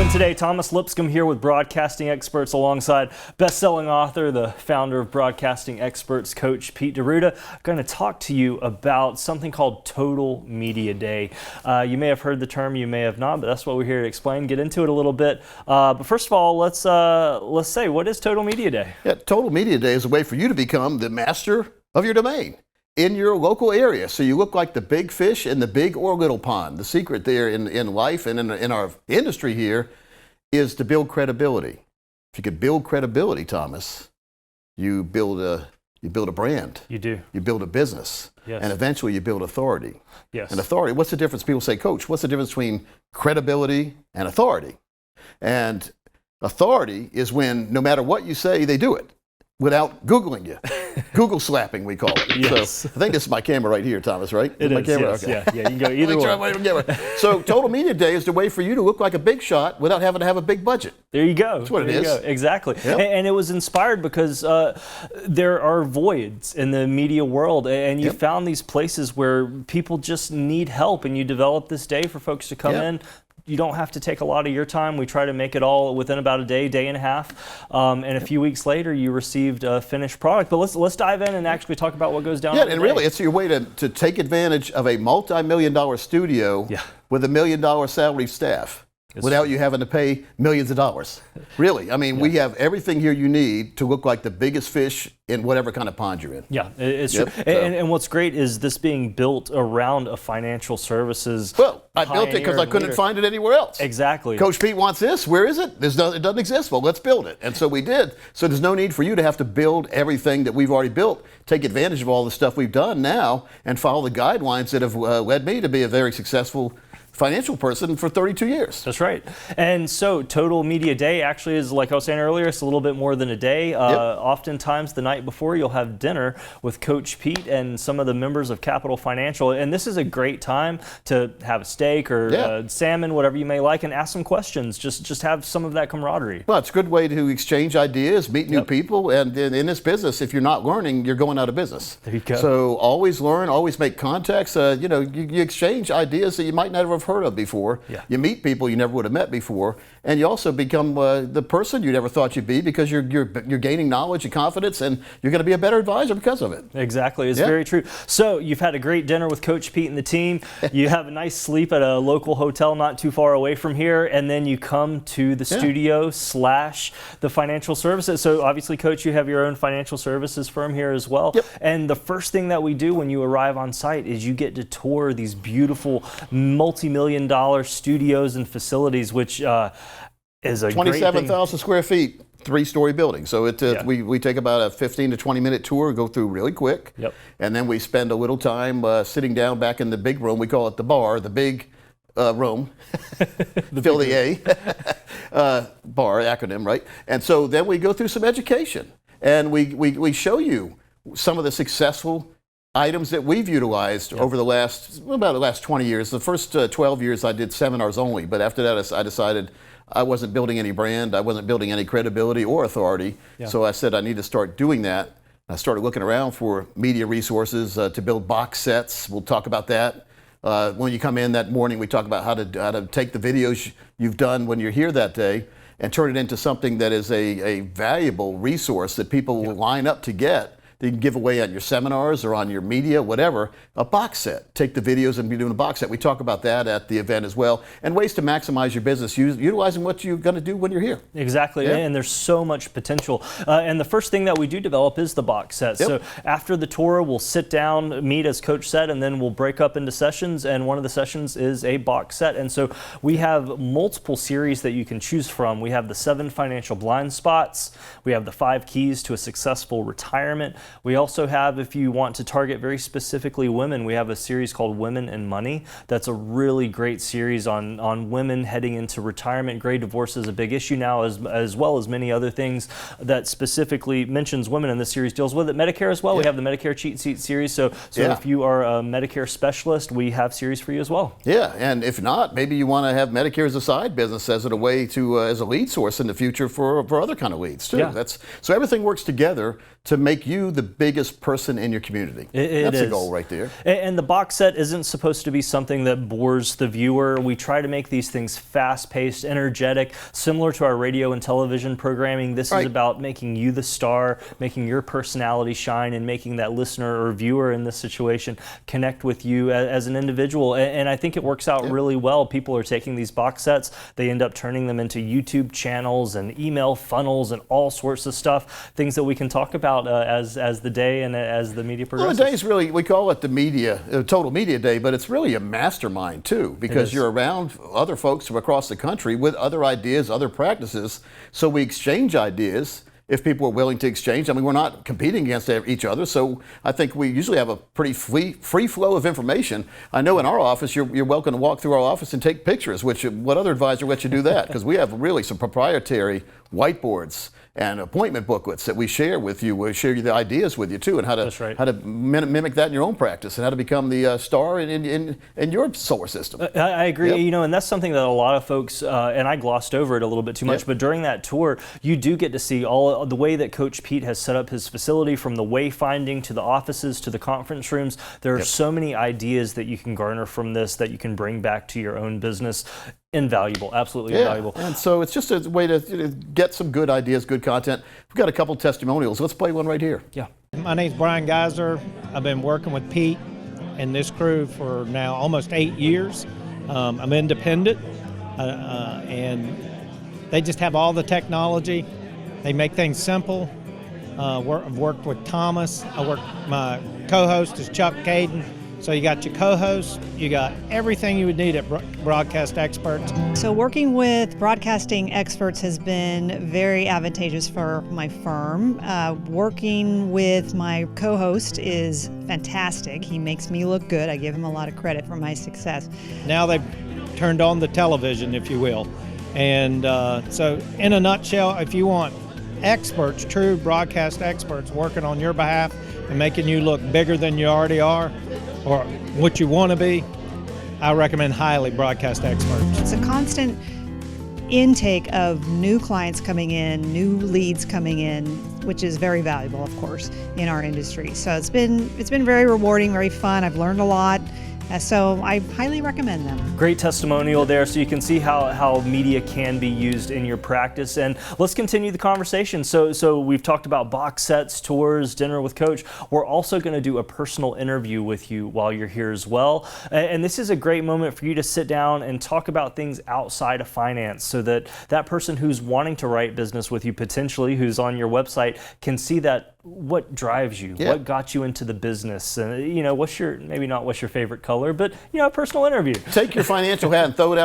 doing today? Thomas Lipscomb here with Broadcasting Experts alongside best-selling author, the founder of Broadcasting Experts, Coach Pete 𝙭𝙬. I'm going to talk to you about something called Total Media Day. You may have heard the term, you may have not, but that's what we're here to explain, get into it a little bit. But first of all, let's say, what is Total Media Day? Yeah, Total Media Day is a way for you to become the master of your domain in your local area. So you look like the big fish in the big or little pond. The secret there in life and in our industry here is to build credibility. If you could build credibility, Thomas, you build a brand. You do. You build a business. Yes. And eventually you build authority. Yes. And authority, what's the difference? People say, Coach, what's the difference between credibility and authority? And authority is when no matter what you say, they do it without Googling you. Google slapping, we call it. Yes. So I think this is my camera right here, Thomas, right? It my is, camera? yes. Okay. Yeah, you can go either way. So Total Media Day is the way for you to look like a big shot without having to have a big budget. There you go. That's what there it is. You go. Exactly. Yep. And it was inspired because there are voids in the media world, and you found these places where people just need help, and you developed this day for folks to come in. You don't have to take a lot of your time. We try to make it all within about a day and a half. And a few weeks later, you received a finished product. But let's dive in and actually talk about what goes down. Yeah, and really, it's your way to take advantage of a multi-million-dollar studio with $1 million salary staff. Without you having to pay millions of dollars. Really, I mean, we have everything here you need to look like the biggest fish in whatever kind of pond you're in. Yeah, it's true. And what's great is this being built around a financial services. Well, I built it because I couldn't find it anywhere else. Exactly. Coach Pete wants this. Where is it? It doesn't exist. Well, let's build it. And so we did. So there's no need for you to have to build everything that we've already built. Take advantage of all the stuff we've done now and follow the guidelines that have led me to be a very successful financial person for 32 years. That's right. And so Total Media Day actually is, like I was saying earlier, it's a little bit more than a day. Oftentimes the night before you'll have dinner with Coach Pete and some of the members of Capital Financial. And this is a great time to have a steak or salmon, whatever you may like, and ask some questions. Just have some of that camaraderie. Well, it's a good way to exchange ideas, meet new people. And in this business, if you're not learning, you're going out of business. There you go. So always learn, always make contacts. You exchange ideas that you might never have heard of before. You meet people you never would have met before, and you also become the person you never thought you'd be because you're gaining knowledge and confidence, and you're going to be a better advisor because of it. Exactly, it's very true. So you've had a great dinner with Coach Pete and the team. You have a nice sleep at a local hotel not too far away from here, and then you come to the studio / the financial services. So obviously, Coach, you have your own financial services firm here as well. And the first thing that we do when you arrive on site is you get to tour these beautiful multi-million-dollar studios and facilities, which is a 27,000 square feet, 3-story building. So we take about a 15 to 20 minute tour, go through really quick, and then we spend a little time sitting down back in the big room. We call it the bar, the big room, fill the A, bar acronym, right? And so then we go through some education, and we show you some of the successful items that we've utilized over the last 20 years. The first 12 years I did seminars only, but after that I decided I wasn't building any brand, I wasn't building any credibility or authority, so I said I need to start doing that. I started looking around for media resources to build box sets. We'll talk about that. When you come in that morning, we talk about how to take the videos you've done when you're here that day and turn it into something that is a valuable resource that people will line up to get. They can give away at your seminars or on your media, whatever, a box set. Take the videos and be doing a box set. We talk about that at the event as well, and ways to maximize your business, utilizing what you're going to do when you're here. Exactly, and there's so much potential. And the first thing that we do develop is the box set. So after the tour, we'll sit down, meet as Coach said, and then we'll break up into sessions, and one of the sessions is a box set. And so we have multiple series that you can choose from. We have the 7 financial blind spots. We have the 5 keys to a successful retirement. We also have, if you want to target very specifically women, we have a series called Women and Money. That's a really great series on women heading into retirement. Gray divorce is a big issue now, as well as many other things that specifically mentions women, and this series deals with it. Medicare as well. We have the Medicare cheat sheet series. So if you are a Medicare specialist, we have series for you as well. Yeah, and if not, maybe you want to have Medicare as a side business, as a way to as a lead source in the future for other kind of leads too. So everything works together to make you the biggest person in your community. That's the goal right there. And the box set isn't supposed to be something that bores the viewer. We try to make these things fast-paced, energetic, similar to our radio and television programming. This is about making you the star, making your personality shine, and making that listener or viewer in this situation connect with you as an individual. And I think it works out really well. People are taking these box sets, they end up turning them into YouTube channels and email funnels and all sorts of stuff, things that we can talk about as the day and as the media progresses. Well, the day is really, we call it the media, total media day, but it's really a mastermind too, because you're around other folks from across the country with other ideas, other practices. So we exchange ideas if people are willing to exchange. I mean, we're not competing against each other, so I think we usually have a pretty free flow of information. I know in our office, you're welcome to walk through our office and take pictures, which what other advisor lets you do that? Because we have really some proprietary whiteboards and appointment booklets that we share with you. We share the ideas with you too, and how to mimic that in your own practice, and how to become the star in your solar system. I agree. You know, and that's something that a lot of folks, and I glossed over it a little bit too much, but during that tour, you do get to see all the way that Coach Pete has set up his facility, from the wayfinding to the offices to the conference rooms. There are so many ideas that you can garner from this that you can bring back to your own business. Invaluable, absolutely invaluable. And so it's just a way to get some good ideas, good content. We've got a couple testimonials. Let's play one right here. Yeah. My name's Brian Geyser. I've been working with Pete and this crew for now almost 8 years. I'm independent, and they just have all the technology. They make things simple. I've worked with Thomas. My co-host is Chuck Caden. So you got your co-host, you got everything you would need at Broadcast Experts. So working with broadcasting experts has been very advantageous for my firm. Working with my co-host is fantastic. He makes me look good. I give him a lot of credit for my success. Now they've turned on the television, if you will. And so in a nutshell, if you want experts, true broadcast experts working on your behalf and making you look bigger than you already are, or what you want to be, I recommend highly Broadcast Experts. It's a constant intake of new clients coming in, new leads coming in, which is very valuable, of course, in our industry. So it's been very rewarding, very fun. I've learned a lot. So I highly recommend them. Great testimonial there, so you can see how media can be used in your practice. And let's continue the conversation. So we've talked about box sets, tours, dinner with Coach. We're also going to do a personal interview with you while you're here as well. And this is a great moment for you to sit down and talk about things outside of finance, so that that person who's wanting to write business with you, potentially, who's on your website, can see that what drives you, what got you into the business, and you know, maybe not what's your favorite color, but you know, a personal interview. Take your financial hat and throw it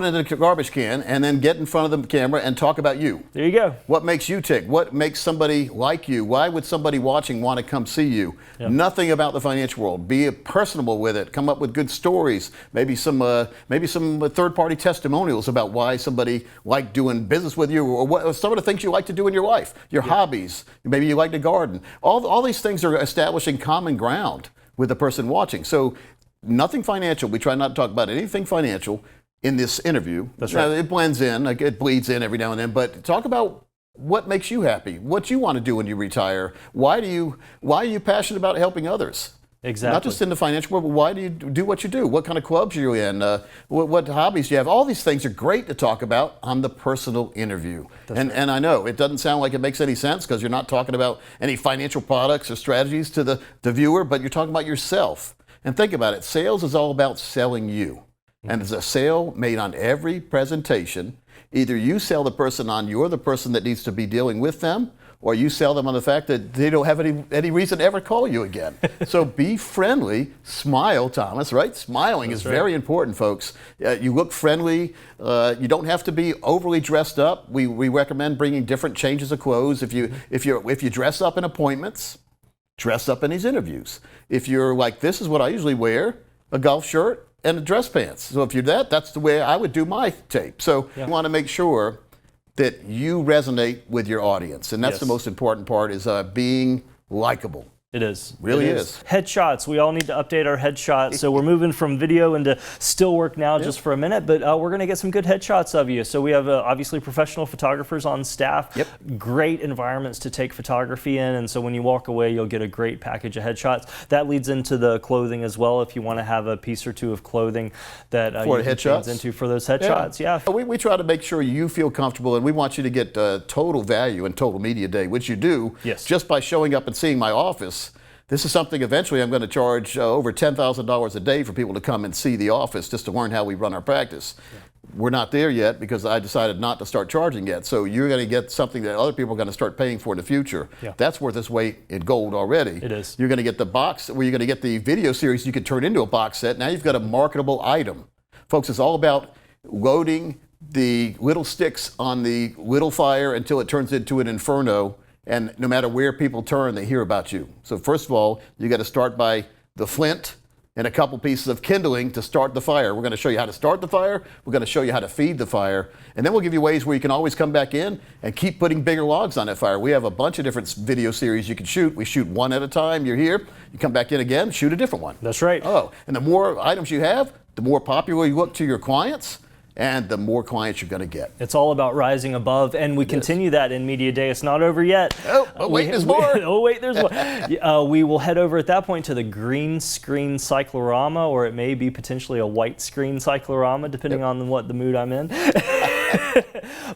into the garbage can, and then get in front of the camera and talk about you. There you go. What makes you tick? What makes somebody like you? Why would somebody watching want to come see you? Nothing about the financial world. Be personable with it. Come up with good stories. Maybe some third-party testimonials about why somebody liked doing business with you, or some of the things you like to do in your life, your hobbies. Maybe you like to garden. All these things are establishing common ground with the person watching. So nothing financial. We try not to talk about anything financial in this interview. That's right. Now, it blends in, it bleeds in every now and then, but talk about what makes you happy, what you want to do when you retire. Why are you passionate about helping others? Exactly. Not just in the financial world, but why do you do what you do? What kind of clubs are you in? What hobbies do you have? All these things are great to talk about on the personal interview. And I know it doesn't sound like it makes any sense, because you're not talking about any financial products or strategies to the viewer, but you're talking about yourself. And think about it. Sales is all about selling you. And it's a sale made on every presentation. Either you sell the person on you're the person that needs to be dealing with them, or you sell them on the fact that they don't have any reason to ever call you again. So be friendly, smile, Thomas, right? Smiling is very important, folks. You look friendly. You don't have to be overly dressed up. We recommend bringing different changes of clothes. If you dress up in appointments, dress up in these interviews. If you're like, this is what I usually wear, a golf shirt and a dress pants. So if you're that's the way I would do my tape. So you want to make sure that you resonate with your audience. And that's the most important part, is being likable. It is. Really is. Headshots. We all need to update our headshots. So we're moving from video into still work now just for a minute, but we're going to get some good headshots of you. So we have obviously professional photographers on staff. Great environments to take photography in, and so when you walk away, you'll get a great package of headshots. That leads into the clothing as well. If you want to have a piece or two of clothing that you can change into for those headshots. We try to make sure you feel comfortable, and we want you to get total value in Total Media Day, which you do just by showing up and seeing my office. This is something eventually I'm going to charge over $10,000 a day for people to come and see the office just to learn how we run our practice. We're not there yet because I decided not to start charging yet. So you're going to get something that other people are going to start paying for in the future. That's worth its weight in gold already. It is. You're going to get the box, where you're going to get the video series you can turn into a box set. Now you've got a marketable item. Folks, it's all about loading the little sticks on the little fire until it turns into an inferno. And no matter where people turn, they hear about you. So first of all, you got to start by the flint and a couple pieces of kindling to start the fire. We're going to show you how to start the fire. We're going to show you how to feed the fire. And then we'll give you ways where you can always come back in and keep putting bigger logs on that fire. We have a bunch of different video series you can shoot. We shoot one at a time. You're here. You come back in again, shoot a different one. That's right. And the more items you have, the more popular you look to your clients, and the more clients you're going to get. It's all about rising above, and we continue that in Media Day. It's not over yet. Wait, there's more. There's more. We will head over at that point to the green screen cyclorama, or it may be potentially a white screen cyclorama, depending on what the mood I'm in.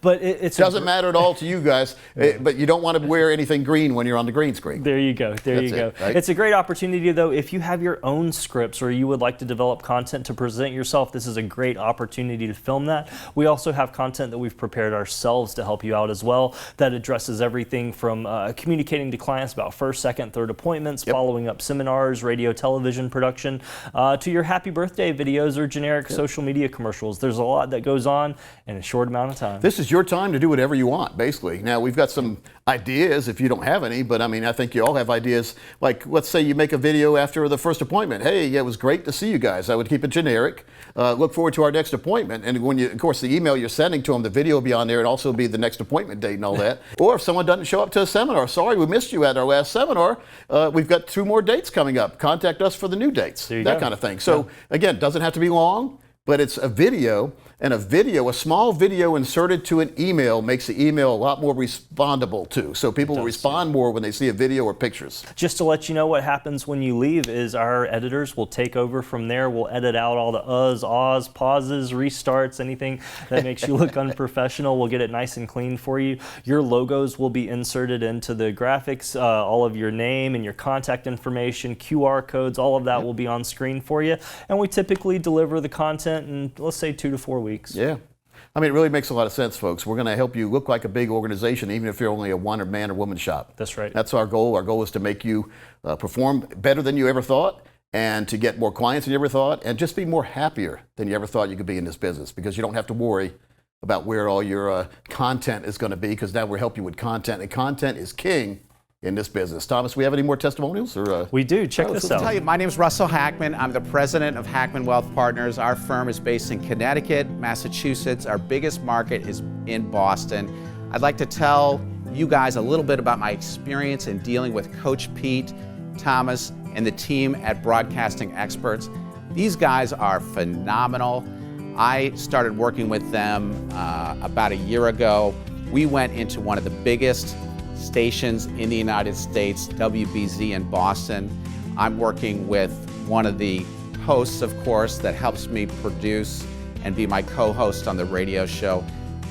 But it doesn't matter at all to you guys, but you don't want to wear anything green when you're on the green screen. There you go. There you go. Right? It's a great opportunity, though. If you have your own scripts or you would like to develop content to present yourself, this is a great opportunity to film that. We also have content that we've prepared ourselves to help you out as well that addresses everything from communicating to clients about first, second, third appointments, following up seminars, radio, television production, to your happy birthday videos or generic social media commercials. There's a lot that goes on in a short amount of time. This is your time to do whatever you want, basically. Now, we've got some ideas if you don't have any, but I mean, I think you all have ideas. Like, let's say you make a video after the first appointment. Hey, yeah, it was great to see you guys. I would keep it generic. Look forward to our next appointment. And when you, of course, the email you're sending to them, the video will be on there and also be the next appointment date and all that. Or if someone doesn't show up to a seminar, sorry, we missed you at our last seminar. We've got 2 more dates coming up. Contact us for the new dates. That kind of thing. So again, doesn't have to be long, but it's a video. And a small video inserted to an email makes the email a lot more respondable too. So people will respond more when they see a video or pictures. Just to let you know, what happens when you leave is our editors will take over from there. We'll edit out all the uhs, ahs, pauses, restarts, anything that makes you look unprofessional. We'll get it nice and clean for you. Your logos will be inserted into the graphics, all of your name and your contact information, QR codes, all of that will be on screen for you. And we typically deliver the content in, let's say, 2 to 4 weeks. Yeah. I mean, it really makes a lot of sense, folks. We're going to help you look like a big organization, even if you're only a one man or woman shop. That's right. That's our goal. Our goal is to make you perform better than you ever thought, and to get more clients than you ever thought, and just be more happier than you ever thought you could be in this business, because you don't have to worry about where all your content is going to be, because now we'll help you with content, and content is king in this business. Thomas, we have any more testimonials? Or, we do. Check this out. I'll tell you, my name is Russell Hackman. I'm the president of Hackman Wealth Partners. Our firm is based in Connecticut, Massachusetts. Our biggest market is in Boston. I'd like to tell you guys a little bit about my experience in dealing with Coach Pete, Thomas, and the team at Broadcasting Experts. These guys are phenomenal. I started working with them about a year ago. We went into one of the biggest stations in the United States, WBZ in Boston. I'm working with one of the hosts, of course, that helps me produce and be my co-host on the radio show.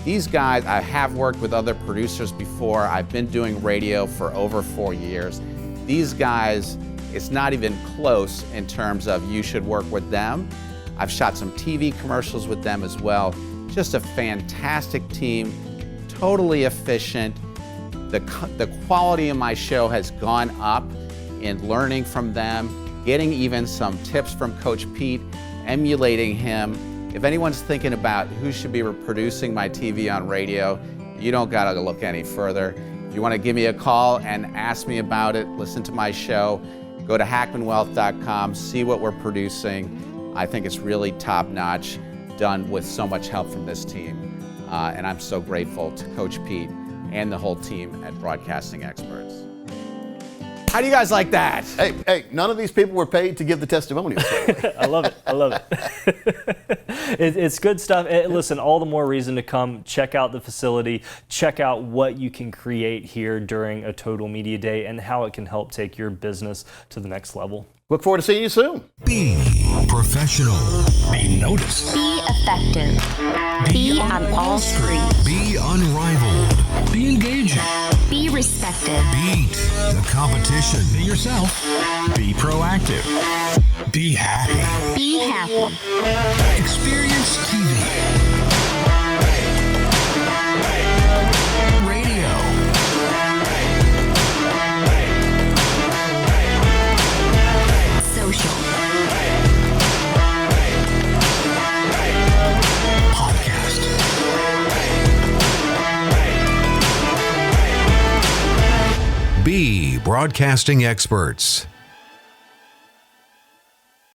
These guys, I have worked with other producers before. I've been doing radio for over 4 years. These guys, it's not even close in terms of you should work with them. I've shot some TV commercials with them as well. Just a fantastic team, totally efficient. The quality of my show has gone up in learning from them, getting even some tips from Coach Pete, emulating him. If anyone's thinking about who should be producing my TV on radio, you don't gotta look any further. If you wanna give me a call and ask me about it, listen to my show, go to hackmanwealth.com, see what we're producing. I think it's really top-notch, done with so much help from this team. And I'm so grateful to Coach Pete and the whole team at Broadcasting Experts. How do you guys like that? Hey, none of these people were paid to give the testimonials. I love it. I love it. It's good stuff. Listen, all the more reason to come check out the facility, check out what you can create here during a Total Media Day and how it can help take your business to the next level. Look forward to seeing you soon. Be professional. Be noticed. Be effective. Be on all streets. Be unrivaled. Be engaging. Be respected. Beat the competition. Be yourself. Be proactive. Be happy. Be happy. Experience TV. Radio. Social. Podcast. Be broadcasting experts.